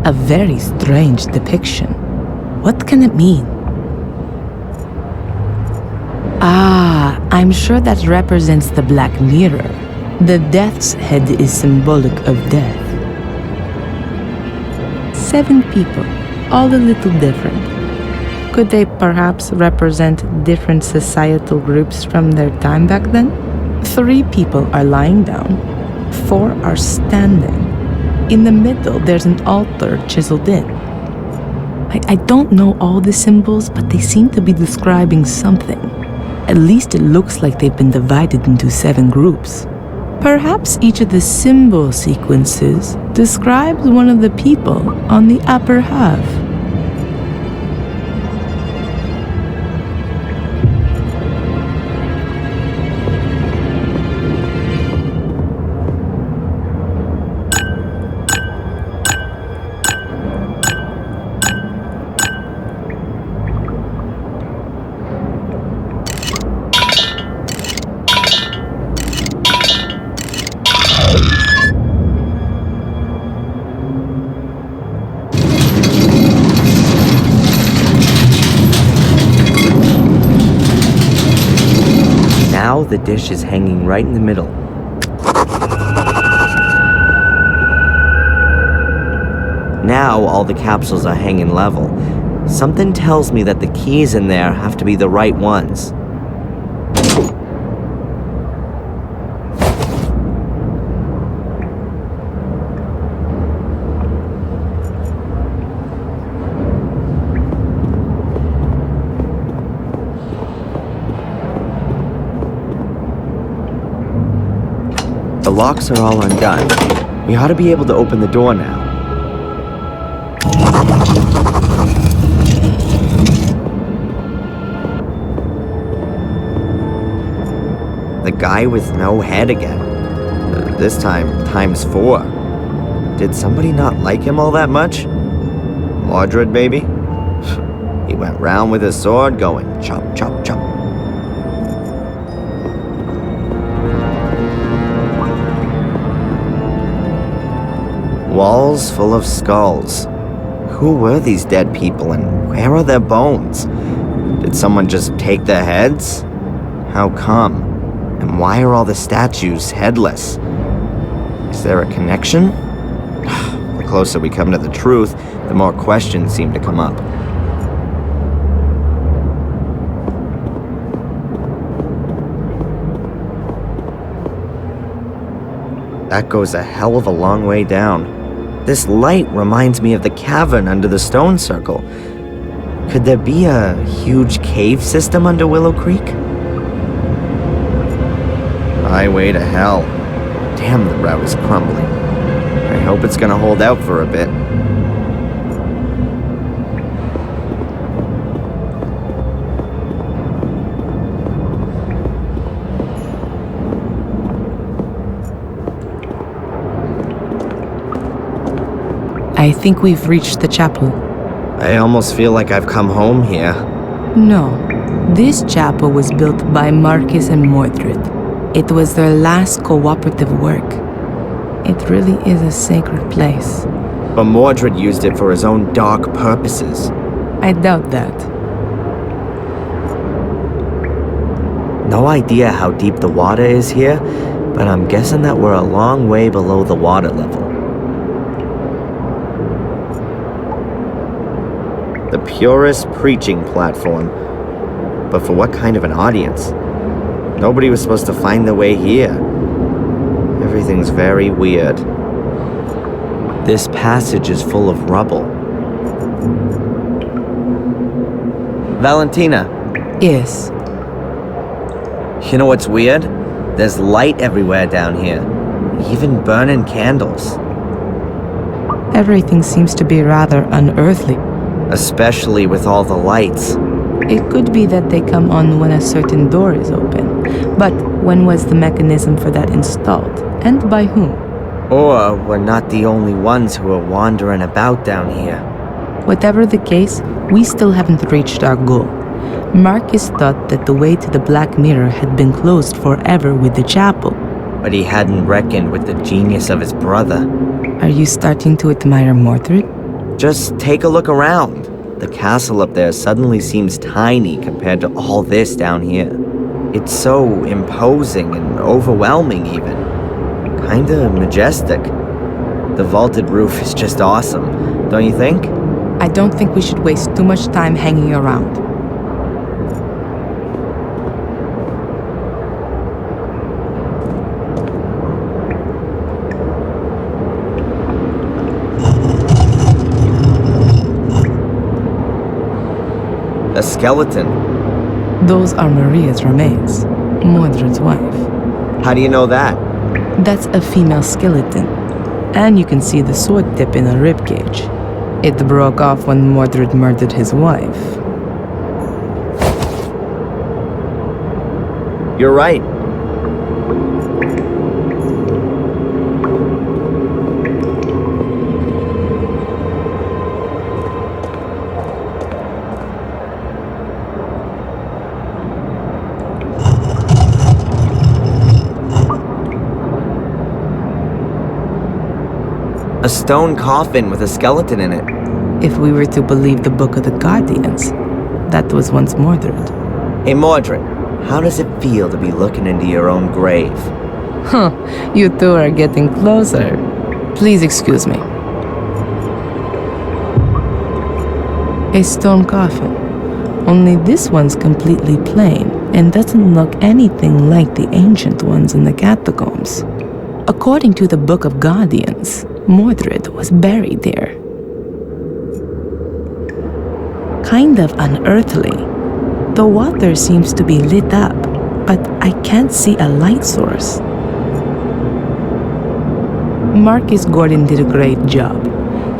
A very strange depiction. What can it mean? Ah, I'm sure that represents the Black Mirror. The death's head is symbolic of death. 7 people, all a little different. Could they perhaps represent different societal groups from their time back then? 3 people are lying down, 4 are standing. In the middle, there's an altar chiseled in. I don't know all the symbols, but they seem to be describing something. At least it looks like they've been divided into 7 groups. Perhaps each of the symbol sequences describes one of the people on the upper half. Now the dish is hanging right in the middle. Now all the capsules are hanging level. Something tells me that the keys in there have to be the right ones. The locks are all undone. We ought to be able to open the door now. The guy with no head again. This time, times 4. Did somebody not like him all that much? Mordred, maybe? He went round with his sword going chop, chop, chop. Walls full of skulls. Who were these dead people and where are their bones? Did someone just take their heads? How come? And why are all the statues headless? Is there a connection? The closer we come to the truth, the more questions seem to come up. That goes a hell of a long way down. This light reminds me of the cavern under the stone circle. Could there be a huge cave system under Willow Creek? Highway to hell. Damn, the route is crumbling. I hope it's gonna hold out for a bit. I think we've reached the chapel. I almost feel like I've come home here. No, this chapel was built by Marcus and Mordred. It was their last cooperative work. It really is a sacred place. But Mordred used it for his own dark purposes. I doubt that. No idea how deep the water is here, but I'm guessing that we're a long way below the water level. The purest preaching platform. But for what kind of an audience? Nobody was supposed to find their way here. Everything's very weird. This passage is full of rubble. Valentina. Yes. You know what's weird? There's light everywhere down here. Even burning candles. Everything seems to be rather unearthly. Especially with all the lights. It could be that they come on when a certain door is open. But when was the mechanism for that installed? And by whom? Or we're not the only ones who are wandering about down here. Whatever the case, we still haven't reached our goal. Marcus thought that the way to the Black Mirror had been closed forever with the chapel. But he hadn't reckoned with the genius of his brother. Are you starting to admire Mordred? Just take a look around. The castle up there suddenly seems tiny compared to all this down here. It's so imposing and overwhelming even. Kinda majestic. The vaulted roof is just awesome, don't you think? I don't think we should waste too much time hanging around. A skeleton. Those are Maria's remains, Mordred's wife. How do you know that? That's a female skeleton, and you can see the sword tip in her ribcage. It broke off when Mordred murdered his wife. You're right. A stone coffin with a skeleton in it. If we were to believe the Book of the Guardians, that was once Mordred. Hey Mordred, how does it feel to be looking into your own grave? Huh, you two are getting closer. Please excuse me. A stone coffin. Only this one's completely plain and doesn't look anything like the ancient ones in the catacombs. According to the Book of Guardians, Mordred was buried there. Kind of unearthly. The water seems to be lit up, but I can't see a light source. Marcus Gordon did a great job.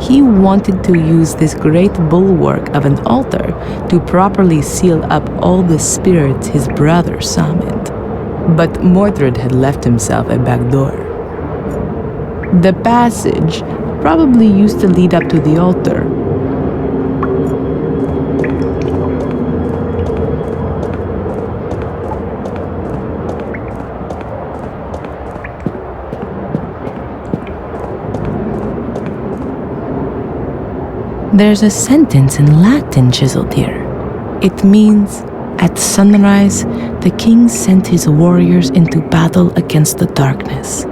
He wanted to use this great bulwark of an altar to properly seal up all the spirits his brother summoned. But Mordred had left himself a back door. The passage probably used to lead up to the altar. There's a sentence in Latin chiseled here. It means, "At sunrise, the king sent his warriors into battle against the darkness."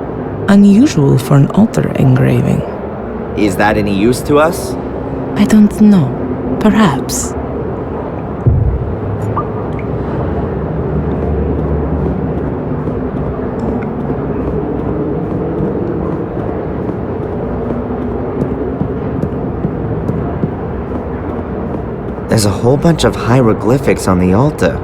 Unusual for an altar engraving. Is that any use to us? I don't know. Perhaps. There's a whole bunch of hieroglyphics on the altar.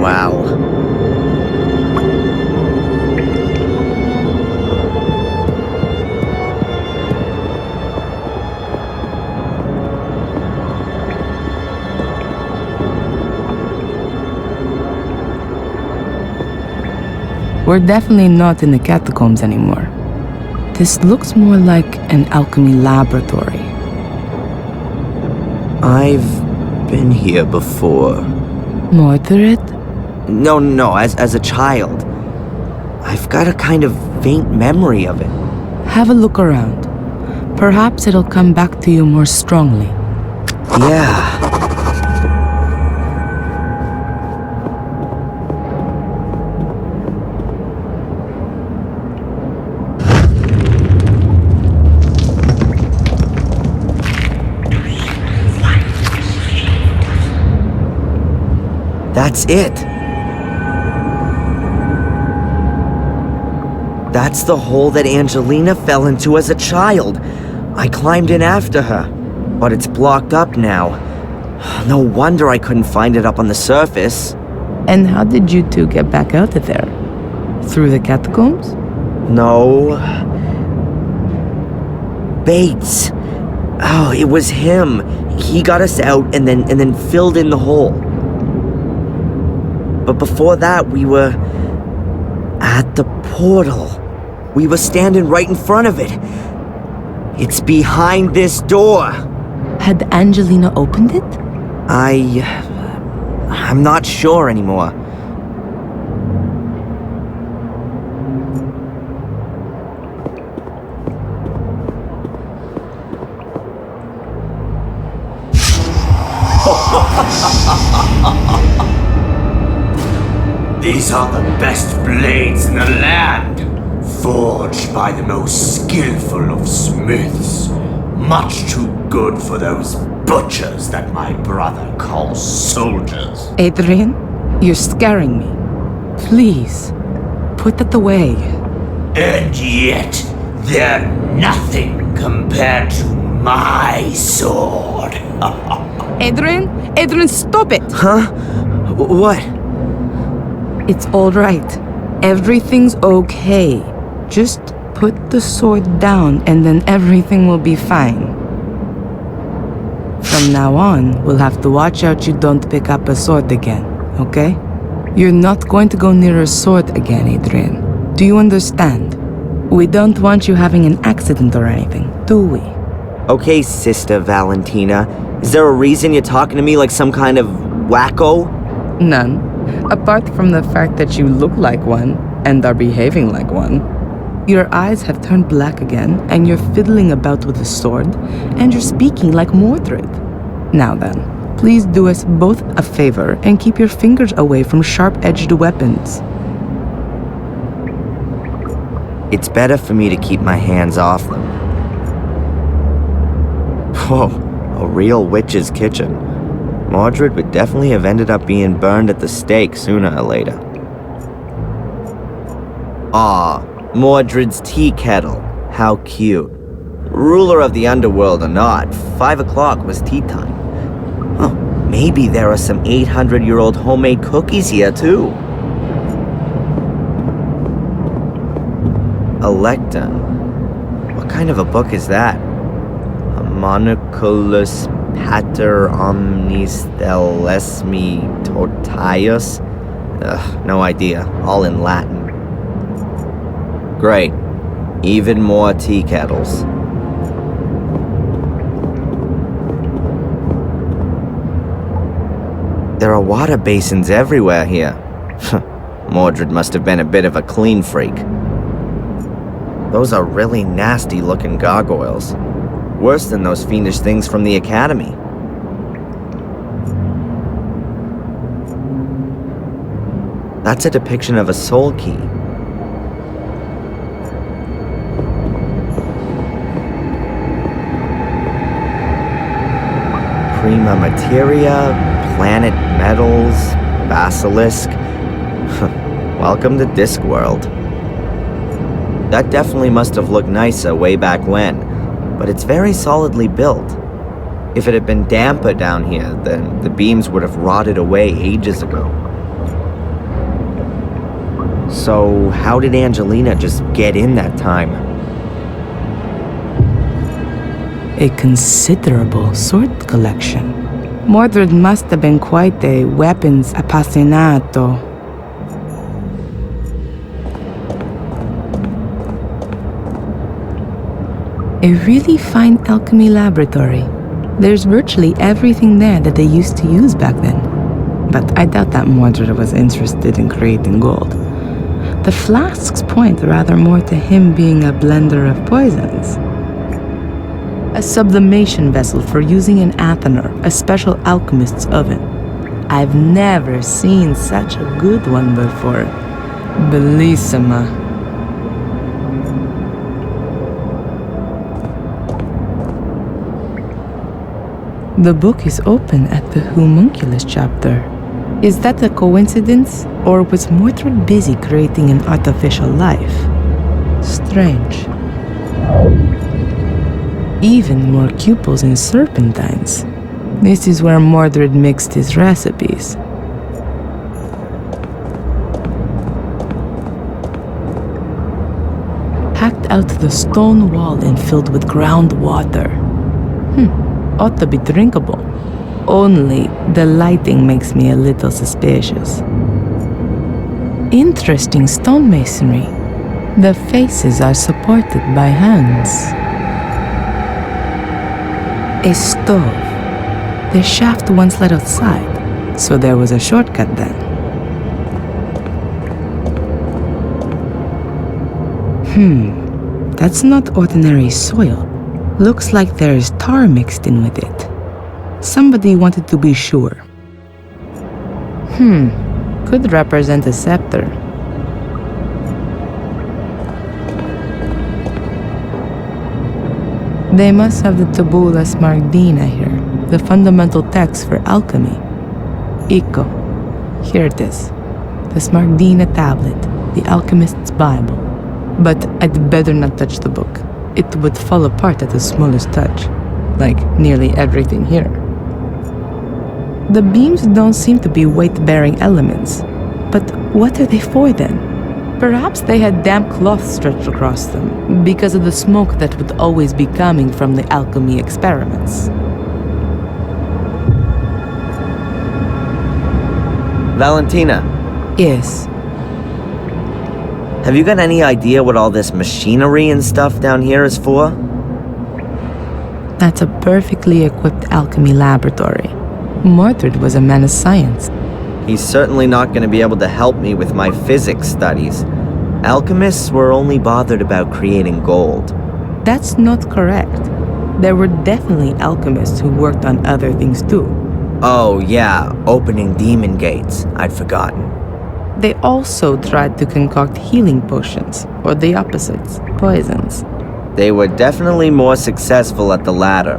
Wow. We're definitely not in the catacombs anymore. This looks more like an alchemy laboratory. I've been here before. Mordred? No, as a child. I've got a kind of faint memory of it. Have a look around. Perhaps it'll come back to you more strongly. Yeah. That's it. That's the hole that Angelina fell into as a child. I climbed in after her, but it's blocked up now. No wonder I couldn't find it up on the surface. And how did you two get back out of there? Through the catacombs? No. Bates. Oh, it was him. He got us out and then filled in the hole. But before that, we were at the portal. We were standing right in front of it. It's behind this door. Had Angelina opened it? I'm not sure anymore. These are the best blades in the land, forged by the most skillful of smiths. Much too good for those butchers that my brother calls soldiers. Adrian, you're scaring me. Please, put that away. And yet, they're nothing compared to my sword. Adrian, stop it! Huh? What? It's all right. Everything's okay. Just put the sword down and then everything will be fine. From now on, we'll have to watch out you don't pick up a sword again, okay? You're not going to go near a sword again, Adrian. Do you understand? We don't want you having an accident or anything, do we? Okay, Sister Valentina. Is there a reason you're talking to me like some kind of wacko? None. Apart from the fact that you look like one and are behaving like one. Your eyes have turned black again, and you're fiddling about with a sword, and you're speaking like Mordred. Now then, please do us both a favor and keep your fingers away from sharp-edged weapons. It's better for me to keep my hands off them. Whoa, a real witch's kitchen. Mordred would definitely have ended up being burned at the stake sooner or later. Aw, Mordred's tea kettle. How cute. Ruler of the underworld or not, 5 o'clock was tea time. Oh, maybe there are some 800-year-old homemade cookies here too. A lectern. What kind of a book is that? Homunculus Pater Omnis Thelesmi Tortius? Ugh, no idea. All in Latin. Great. Even more tea kettles. There are water basins everywhere here. Mordred must have been a bit of a clean freak. Those are really nasty looking gargoyles. Worse than those fiendish things from the academy. That's a depiction of a soul key. Prima materia, planet metals, basilisk. Welcome to Discworld. That definitely must have looked nicer way back when. But it's very solidly built. If it had been damper down here, then the beams would have rotted away ages ago. So, how did Angelina just get in that time? A considerable sword collection. Mordred must have been quite a weapons appassionato. A really fine alchemy laboratory. There's virtually everything there that they used to use back then. But I doubt that Mordred was interested in creating gold. The flasks point rather more to him being a blender of poisons. A sublimation vessel for using in Athenor, a special alchemist's oven. I've never seen such a good one before. Bellissima. The book is open at the homunculus chapter. Is that a coincidence, or was Mordred busy creating an artificial life? Strange. Even more cupels and serpentines. This is where Mordred mixed his recipes. Hacked out the stone wall and filled with groundwater. Ought to be drinkable. Only the lighting makes me a little suspicious. Interesting stonemasonry. The faces are supported by hands. A stove. The shaft once led outside, so there was a shortcut then. That's not ordinary soil. Looks like there is tar mixed in with it. Somebody wanted to be sure. Could represent a scepter. They must have the Tabula Smaragdina here, the fundamental text for alchemy. Icco. Here it is. The Smaragdina tablet, the alchemist's Bible. But I'd better not touch the book. It would fall apart at the smallest touch, like nearly everything here. The beams don't seem to be weight-bearing elements. But what are they for then? Perhaps they had damp cloth stretched across them, because of the smoke that would always be coming from the alchemy experiments. Valentina, Yes. have you got any idea what all this machinery and stuff down here is for? That's a perfectly equipped alchemy laboratory. Mordred was a man of science. He's certainly not going to be able to help me with my physics studies. Alchemists were only bothered about creating gold. That's not correct. There were definitely alchemists who worked on other things too. Oh yeah, opening demon gates. I'd forgotten. They also tried to concoct healing potions, or the opposites, poisons. They were definitely more successful at the latter.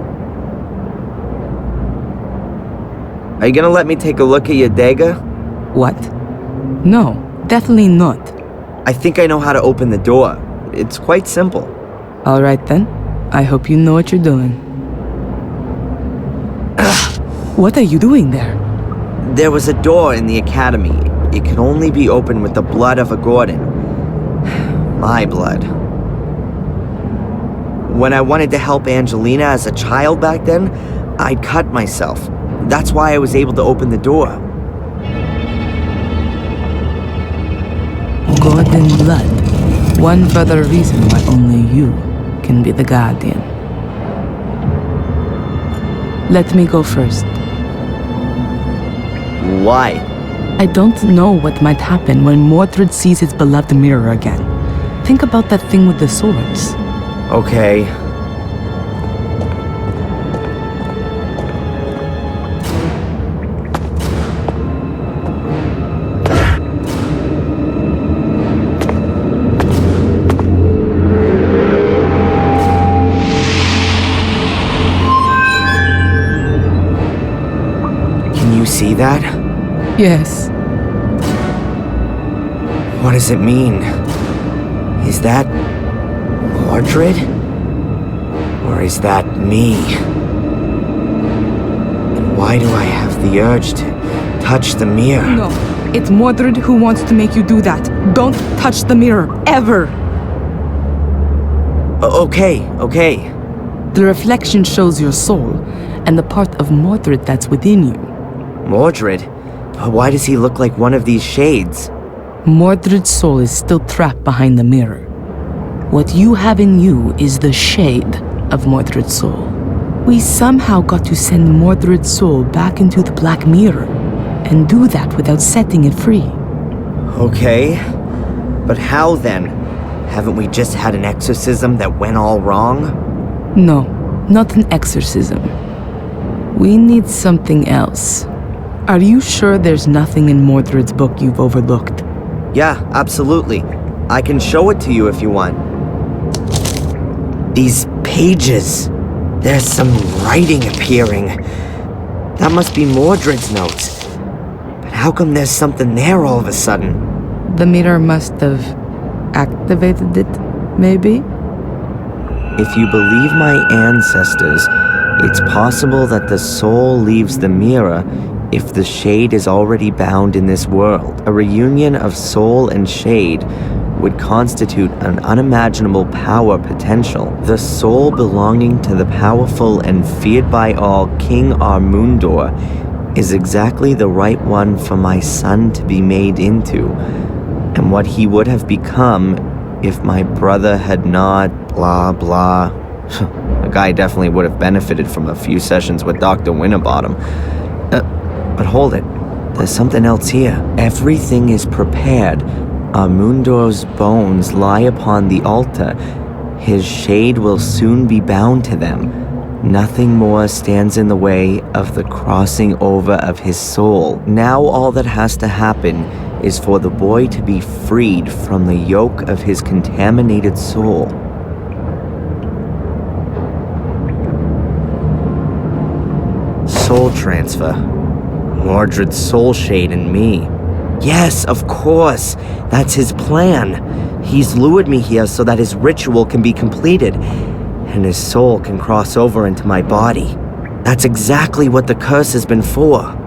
Are you gonna let me take a look at your dagger? What? No, definitely not. I think I know how to open the door. It's quite simple. All right then. I hope you know what you're doing. What are you doing there? There was a door in the academy. It can only be opened with the blood of a Gordon. My blood. When I wanted to help Angelina as a child back then, I'd cut myself. That's why I was able to open the door. Gordon blood. One further reason why only you can be the guardian. Let me go first. Why? I don't know what might happen when Mordred sees his beloved mirror again. Think about that thing with the swords. Okay. Can you see that? Yes. What does it mean? Is that Mordred? Or is that me? And why do I have the urge to touch the mirror? No, it's Mordred who wants to make you do that. Don't touch the mirror, ever! Okay. The reflection shows your soul, and the part of Mordred that's within you. Mordred? But why does he look like one of these shades? Mordred's soul is still trapped behind the mirror. What you have in you is the shade of Mordred's soul. We somehow got to send Mordred's soul back into the Black Mirror, and do that without setting it free. Okay. But how then? Haven't we just had an exorcism that went all wrong? No, not an exorcism. We need something else. Are you sure there's nothing in Mordred's book you've overlooked? Yeah, absolutely. I can show it to you if you want. These pages. There's some writing appearing. That must be Mordred's notes. But how come there's something there all of a sudden? The mirror must have activated it, maybe? If you believe my ancestors, it's possible that the soul leaves the mirror if the shade is already bound in this world. A reunion of soul and shade would constitute an unimaginable power potential. The soul belonging to the powerful and feared by all King Armundor is exactly the right one for my son to be made into, and what he would have become if my brother had not blah blah. The guy definitely would have benefited from a few sessions with Dr. Winterbottom. But hold it, there's something else here. Everything is prepared. Armundor's bones lie upon the altar. His shade will soon be bound to them. Nothing more stands in the way of the crossing over of his soul. Now all that has to happen is for the boy to be freed from the yoke of his contaminated soul. Soul transfer. Mordred's soul shade in me. Yes, of course. That's his plan. He's lured me here so that his ritual can be completed, and his soul can cross over into my body. That's exactly what the curse has been for.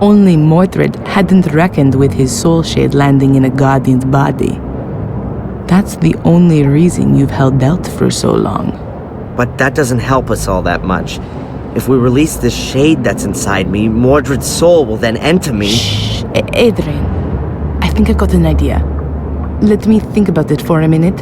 Only Mordred hadn't reckoned with his soul shade landing in a guardian's body. That's the only reason you've held out for so long. But that doesn't help us all that much. If we release this shade that's inside me, Mordred's soul will then enter me. Shh, Adrian. I think I got an idea. Let me think about it for a minute.